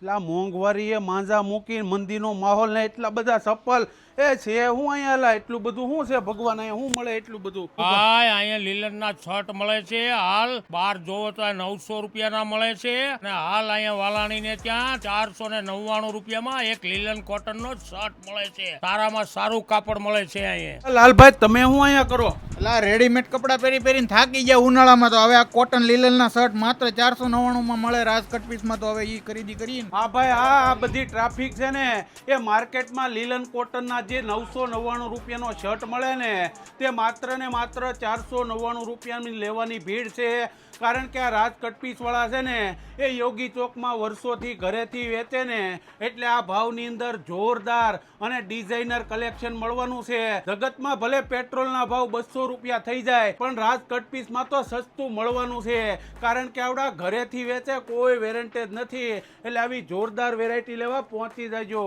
એટલા મોંઘવારીએ માંજા મૂકીને મંદીનો માહોલ ને એટલા બધા ચપ્પલ એ છે હું અહીંયા લા એટલું બધું શું છે ભગવાન અહીંયા શું મળે એટલું બધું હાય અહીંયા લીલનના શર્ટ મળે છે હાલ બાર જોવો તો 900 રૂપિયાના મળે છે અને હાલ અહીંયા વાલાણીને ત્યાં 499 રૂપિયામાં એક લીલન કોટનનો શર્ટ મળે છે સારામાં સારું કાપડ મળે છે અહીંયા. લાલભાઈ તમે શું અહીંયા કરો? એટલે રેડીમેડ કપડા પહેરીને થાકી ગયા ઉનાળામાં, તો હવે આ કોટન લીલનના શર્ટ માત્ર 499 માં મળે રાજકટ પીસમાં, તો હવે ઈ ખરીદી કરીને. હા ભાઈ આ બધી ટ્રાફિક છે ને એ માર્કેટમાં લીલન કોટનના જે 999 રૂપિયાનો શર્ટ મળે ને તે માત્ર ને માત્ર 499 રૂપિયાની લેવાની ભીડ છે. કારણ કે આ રાજકટ પીસ વાળા છે ને એ યોગી ચોકમાં વર્ષોથી ઘરેથી વેચે ને એટલે આ ભાવની અંદર જોરદાર અને ડિઝાઇનર કલેક્શન મળવાનું છે. જગતમાં ભલે પેટ્રોલના ભાવ 200 રૂપિયા થઈ જાય પણ રાજકટ પીસમાં તો સસ્તું મળવાનું છે. કારણ કે આવડા ઘરેથી વેચે કોઈ વેરંટેજ નથી એટલે આવી જોરદાર વેરાયટી લેવા પહોંચી જાજો.